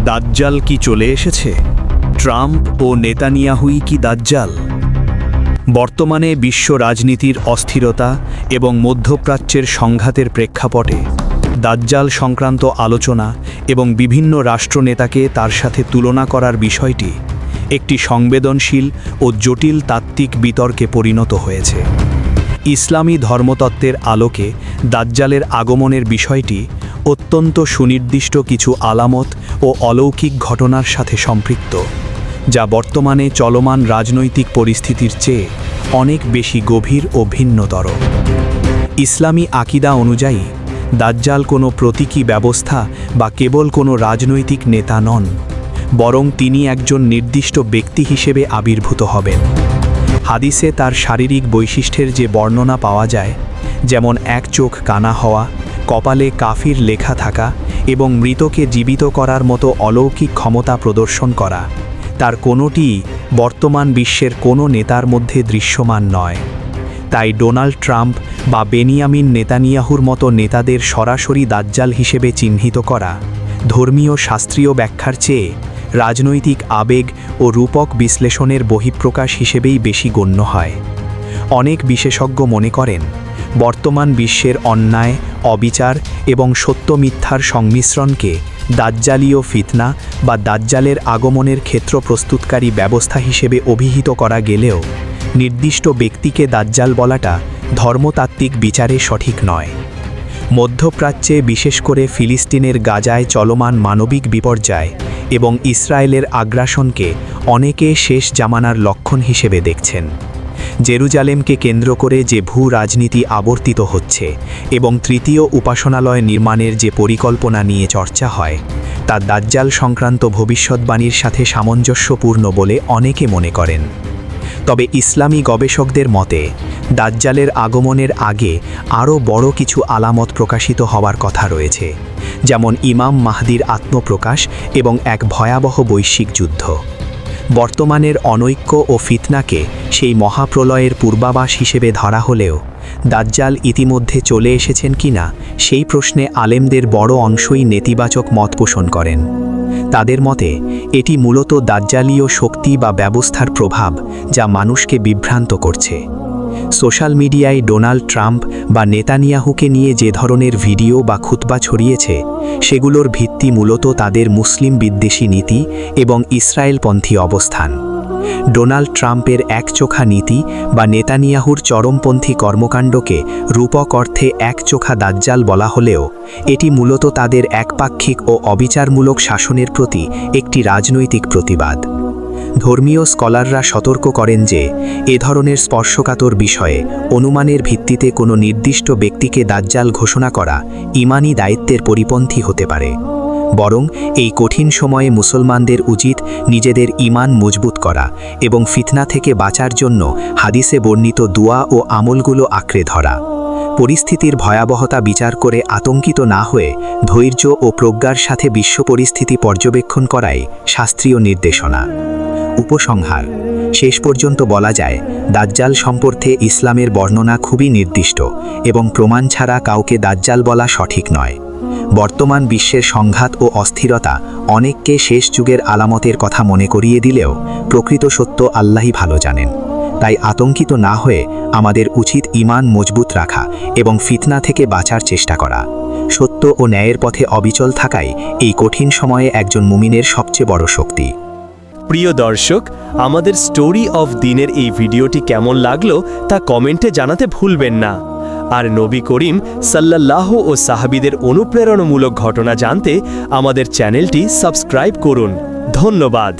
দাজ্জাল কি চলে এসেছে? ট্রাম্প ও নেতানিয়াহুই কি দাজ্জাল? বর্তমানে বিশ্ব রাজনীতির অস্থিরতা এবং মধ্যপ্রাচ্যের সংঘাতের প্রেক্ষাপটে দাজ্জাল সংক্রান্ত আলোচনা এবং বিভিন্ন রাষ্ট্রনেতাকে তার সাথে তুলনা করার বিষয়টি একটি সংবেদনশীল ও জটিল তাত্ত্বিক বিতর্কে পরিণত হয়েছে। ইসলামী ধর্মতত্ত্বের আলোকে দাজ্জালের আগমনের বিষয়টি অত্যন্ত সুনির্দিষ্ট কিছু আলামত ও অলৌকিক ঘটনার সাথে সম্পৃক্ত, যা বর্তমানে চলমান রাজনৈতিক পরিস্থিতির চেয়ে অনেক বেশি গভীর ও ভিন্নতর। ইসলামী আকিদা অনুযায়ী দাজ্জাল কোনো প্রতীকী ব্যবস্থা বা কেবল কোনো রাজনৈতিক নেতা নন, বরং তিনি একজন নির্দিষ্ট ব্যক্তি হিসেবে আবির্ভূত হবেন। হাদিসে তার শারীরিক বৈশিষ্ট্যের যে বর্ণনা পাওয়া যায়, যেমন এক চোখ কানা হওয়া, কপালে কাফির লেখা থাকা এবং মৃতকে জীবিত করার মতো অলৌকিক ক্ষমতা প্রদর্শন করা, তার কোনোটিই বর্তমান বিশ্বের কোনো নেতার মধ্যে দৃশ্যমান নয়। তাই ডোনাল্ড ট্রাম্প বা বেনিয়ামিন নেতানিয়াহুর মতো নেতাদের সরাসরি দাজ্জাল হিসেবে চিহ্নিত করা ধর্মীয় শাস্ত্রীয় ব্যাখ্যার চেয়ে রাজনৈতিক আবেগ ও রূপক বিশ্লেষণের বহিঃপ্রকাশ হিসেবেই বেশি গণ্য হয়। অনেক বিশেষজ্ঞ মনে করেন, বর্তমান বিশ্বের অন্যায়, অবিচার এবং সত্য মিথ্যার সংমিশ্রণকে দাজ্জালীয় ফিতনা বা দাজ্জালের আগমনের ক্ষেত্র প্রস্তুতকারী ব্যবস্থা হিসেবে অভিহিত করা গেলেও নির্দিষ্ট ব্যক্তিকে দাজ্জাল বলাটা ধর্মতাত্ত্বিক বিচারে সঠিক নয়। মধ্যপ্রাচ্যে, বিশেষ করে ফিলিস্তিনের গাজায় চলমান মানবিক বিপর্যয় এবং ইসরায়েলের আগ্রাসনকে অনেকে শেষ জামানার লক্ষণ হিসেবে দেখছেন। জেরুজালেমকে কেন্দ্র করে যে ভূ রাজনীতি আবর্তিত হচ্ছে এবং তৃতীয় উপাসনালয় নির্মাণের যে পরিকল্পনা নিয়ে চর্চা হয়, তা দাজ্জাল সংক্রান্ত ভবিষ্যদ্বাণীর সাথে সামঞ্জস্যপূর্ণ বলে অনেকে মনে করেন। তবে ইসলামী গবেষকদের মতে দাজ্জালের আগমনের আগে আরও বড় কিছু আলামত প্রকাশিত হওয়ার কথা রয়েছে, যেমন ইমাম মাহদির আত্মপ্রকাশ এবং এক ভয়াবহ বৈশ্বিক যুদ্ধ। বর্তমানের অনৈক্য ও ফিতনাকে সেই মহাপ্রলয়ের পূর্বাভাস হিসেবে ধরা হলেও দাজ্জাল ইতিমধ্যে চলে এসেছেন কিনা সেই প্রশ্নে আলেমদের বড় অংশই নেতিবাচক মত পোষণ করেন। তাদের মতে এটি মূলত দাজ্জালীয় শক্তি বা ব্যবস্থার প্রভাব, যা মানুষকে বিভ্রান্ত করছে। সোশ্যাল মিডিয়ায় ডোনাল্ড ট্রাম্প বা নেতানিয়াহুকে নিয়ে যে ধরনের ভিডিও বা খুতবা ছড়িয়েছে, সেগুলোর ভিত্তি মূলত তাদের মুসলিম বিদ্বেষী নীতি এবং ইসরায়েলপন্থী অবস্থান। ডোনাল্ড ট্রাম্পের একচোখা নীতি বা নেতানিয়াহুর চরমপন্থী কর্মকাণ্ডকে রূপক অর্থে একচোখা দাজ্জাল বলা হলেও এটি মূলত তাদের একপাক্ষিক ও অবিচারমূলক শাসনের প্রতি একটি রাজনৈতিক প্রতিবাদ। ধর্মীয় স্কলাররা সতর্ক করেন যে এ ধরনের স্পর্শকাতর বিষয়ে অনুমানের ভিত্তিতে কোনো নির্দিষ্ট ব্যক্তিকে দাজ্জাল ঘোষণা করা ঈমানী দায়িত্বের পরিপন্থী হতে পারে। বরং এই কঠিন সময়ে মুসলমানদের উচিত নিজেদের ঈমান মজবুত করা এবং ফিতনা থেকে বাঁচার জন্য হাদিসে বর্ণিত দুয়া ও আমলগুলো আঁকড়ে ধরা। পরিস্থিতির ভয়াবহতা বিচার করে আতঙ্কিত না হয়ে ধৈর্য ও প্রজ্ঞার সাথে বিশ্ব পরিস্থিতি পর্যবেক্ষণ করাই শাস্ত্রীয় নির্দেশনা। উপসংহার: শেষ পর্যন্ত বলা যায়, দাজ্জাল সম্পর্কে ইসলামের বর্ণনা খুবই নির্দিষ্ট এবং প্রমাণ ছাড়া কাউকে দাজ্জাল বলা সঠিক নয়। বর্তমান বিশ্বের সংঘাত ও অস্থিরতা অনেককে শেষ যুগের আলামতের কথা মনে করিয়ে দিলেও প্রকৃত সত্য আল্লাহই ভালো জানেন। তাই আতঙ্কিত না হয়ে আমাদের উচিত ঈমান মজবুত রাখা এবং ফিতনা থেকে বাঁচার চেষ্টা করা। সত্য ও ন্যায়ের পথে অবিচল থাকাই এই কঠিন সময়ে একজন মুমিনের সবচেয়ে বড় শক্তি। প্রিয় দর্শক, আমাদের স্টোরি অফ দিনের এই ভিডিওটি কেমন লাগলো তা কমেন্টে জানাতে ভুলবেন না। আর নবী করিম সাল্লাল্লাহু ও সাহাবীদের অনুপ্রেরণামূলক ঘটনা জানতে আমাদের চ্যানেলটি সাবস্ক্রাইব করুন। ধন্যবাদ।